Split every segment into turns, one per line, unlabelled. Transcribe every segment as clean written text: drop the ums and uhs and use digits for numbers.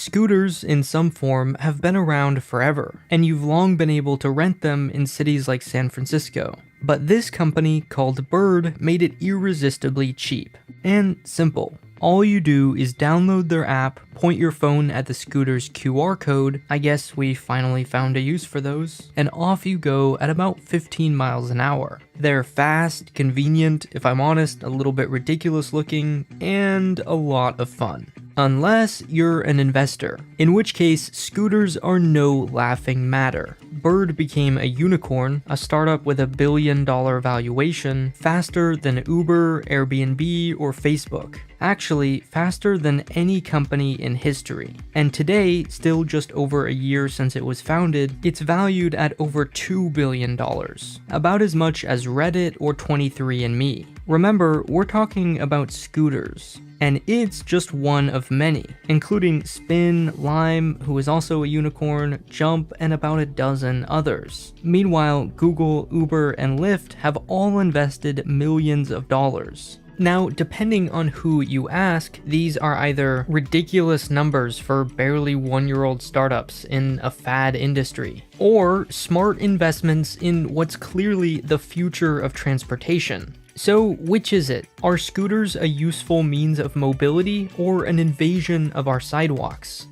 Scooters, in some form, have been around forever, and you've long been able to rent them in cities like San Francisco. But this company, called Bird, made it irresistibly cheap and simple. All you do is download their app, point your phone at the scooter's QR code, I guess we finally found a use for those, and off you go at about 15 miles an hour. They're fast, convenient, if I'm honest, a little bit ridiculous looking, and a lot of fun. Unless you're an investor, in which case scooters are no laughing matter. Bird became a unicorn, a startup with $1 billion valuation, faster than Uber, Airbnb, or Facebook. Actually, faster than any company in history. And today, still just over a year since it was founded, it's valued at over $2 billion. About as much as Reddit or 23andMe. Remember, we're talking about scooters. And it's just one of many, including Spin, Lime, who is also a unicorn, Jump, and about a dozen others. Meanwhile, Google, Uber, and Lyft have all invested millions of dollars. Now, depending on who you ask, these are either ridiculous numbers for barely one-year-old startups in a fad industry, or smart investments in what's clearly the future of transportation. So, which is it? Are scooters a useful means of mobility or an invasion of our sidewalks?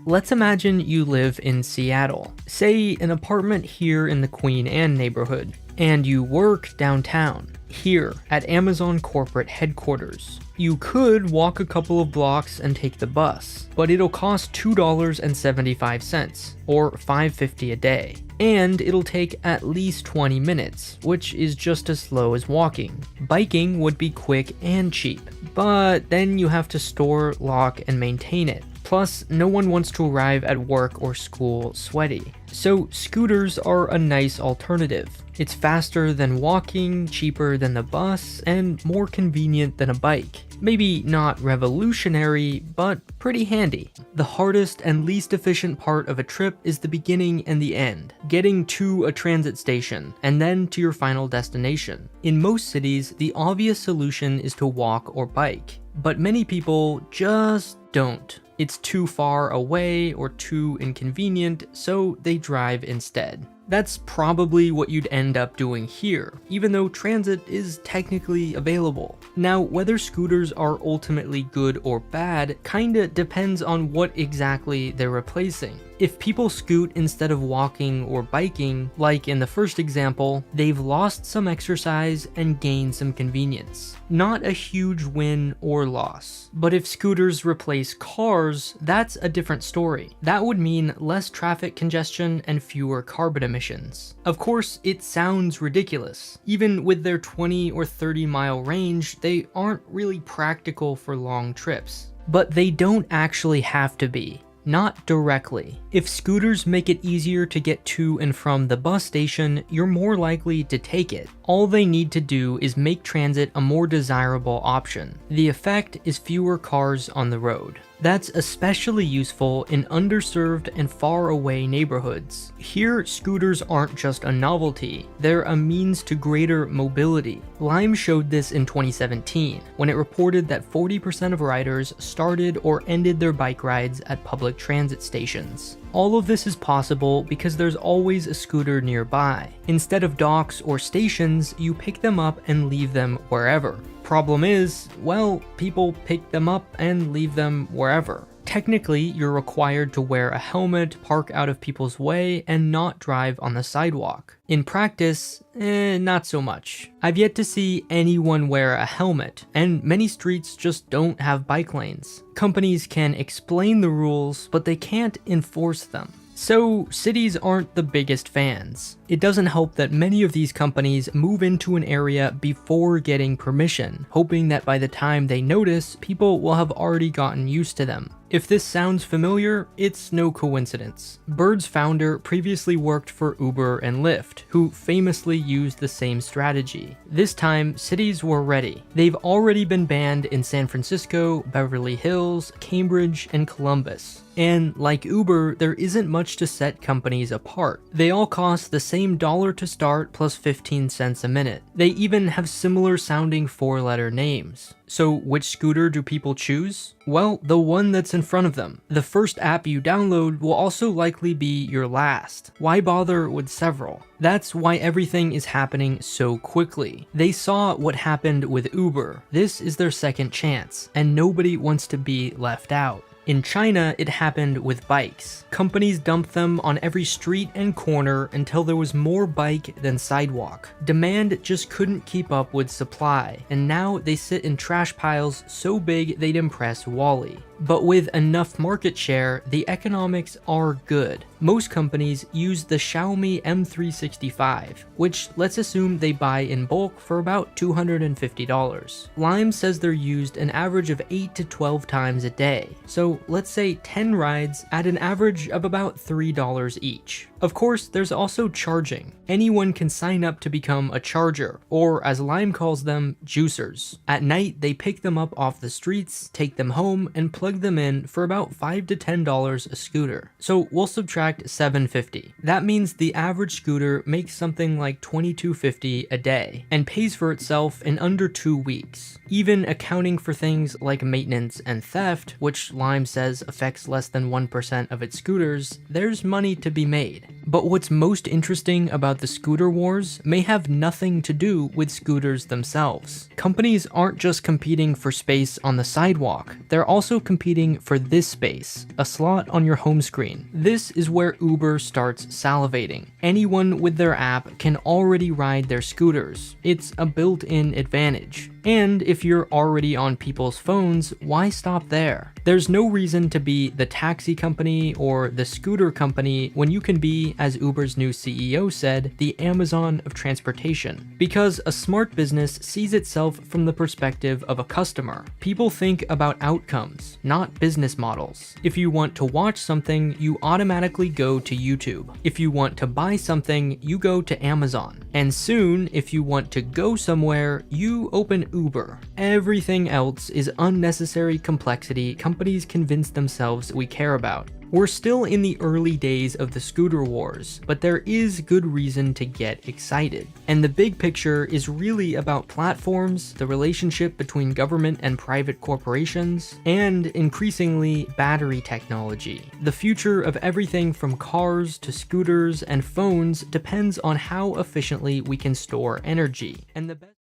Let's imagine you live in Seattle, say an apartment here in the Queen Anne neighborhood, and you work downtown, here at Amazon corporate headquarters. You could walk a couple of blocks and take the bus, but it'll cost $2.75, or $5.50 a day. And it'll take at least 20 minutes, which is just as slow as walking. Biking would be quick and cheap, but then you have to store, lock, and maintain it. Plus, no one wants to arrive at work or school sweaty. So scooters are a nice alternative. It's faster than walking, cheaper than the bus, and more convenient than a bike. Maybe not revolutionary, but pretty handy. The hardest and least efficient part of a trip is the beginning and the end, getting to a transit station, and then to your final destination. In most cities, the obvious solution is to walk or bike, but many people just don't. It's too far away or too inconvenient, so they drive instead. That's probably what you'd end up doing here, even though transit is technically available. Now, whether scooters are ultimately good or bad kinda depends on what exactly they're replacing. If people scoot instead of walking or biking, like in the first example, they've lost some exercise and gained some convenience. Not a huge win or loss. But if scooters replace cars, that's a different story. That would mean less traffic congestion and fewer carbon emissions. Of course, it sounds ridiculous. Even with their 20 or 30 mile range, they aren't really practical for long trips. But they don't actually have to be. Not directly. If scooters make it easier to get to and from the bus station, you're more likely to take it. All they need to do is make transit a more desirable option. The effect is fewer cars on the road. That's especially useful in underserved and far away neighborhoods. Here, scooters aren't just a novelty, they're a means to greater mobility. Lime showed this in 2017, when it reported that 40% of riders started or ended their bike rides at public transit stations. All of this is possible because there's always a scooter nearby. Instead of docks or stations, you pick them up and leave them wherever. Problem is, well, people pick them up and leave them wherever. Technically, you're required to wear a helmet, park out of people's way, and not drive on the sidewalk. In practice, not so much. I've yet to see anyone wear a helmet, and many streets just don't have bike lanes. Companies can explain the rules, but they can't enforce them. So, cities aren't the biggest fans. It doesn't help that many of these companies move into an area before getting permission, hoping that by the time they notice, people will have already gotten used to them. If this sounds familiar, it's no coincidence. Bird's founder previously worked for Uber and Lyft, who famously used the same strategy. This time, cities were ready. They've already been banned in San Francisco, Beverly Hills, Cambridge, and Columbus. And like Uber, there isn't much to set companies apart. They all cost the same $1 to start plus 15 cents a minute. They even have similar sounding 4-letter names. So which scooter do people choose? Well, the one that's in front of them. The first app you download will also likely be your last. Why bother with several? That's why everything is happening so quickly. They saw what happened with Uber. This is their second chance, and nobody wants to be left out. In China, it happened with bikes. Companies dumped them on every street and corner until there was more bike than sidewalk. Demand just couldn't keep up with supply, and now they sit in trash piles so big they'd impress Wall-E. But with enough market share, the economics are good. Most companies use the Xiaomi M365, which let's assume they buy in bulk for about $250. Lime says they're used an average of 8 to 12 times a day, so let's say 10 rides at an average of about $3 each. Of course, there's also charging. Anyone can sign up to become a charger, or as Lime calls them, juicers. At night, they pick them up off the streets, take them home, and plug them in for about $5 to $10 a scooter. So we'll subtract $7.50. That means the average scooter makes something like $22.50 a day, and pays for itself in under 2 weeks. Even accounting for things like maintenance and theft, which Lime says affects less than 1% of its scooters, there's money to be made. But what's most interesting about the scooter wars may have nothing to do with scooters themselves. Companies aren't just competing for space on the sidewalk, they're also competing for this space, a slot on your home screen. This is where Uber starts salivating. Anyone with their app can already ride their scooters. It's a built-in advantage. And if you're already on people's phones, why stop there? There's no reason to be the taxi company or the scooter company when you can be, as Uber's new CEO said, the Amazon of transportation. Because a smart business sees itself from the perspective of a customer. People think about outcomes, not business models. If you want to watch something, you automatically go to YouTube. If you want to buy something, you go to Amazon. And soon, if you want to go somewhere, you open Uber. Everything else is unnecessary complexity companies convince themselves we care about. We're still in the early days of the scooter wars, but there is good reason to get excited. And the big picture is really about platforms, the relationship between government and private corporations, and increasingly battery technology. The future of everything from cars to scooters and phones depends on how efficiently we can store energy. And the best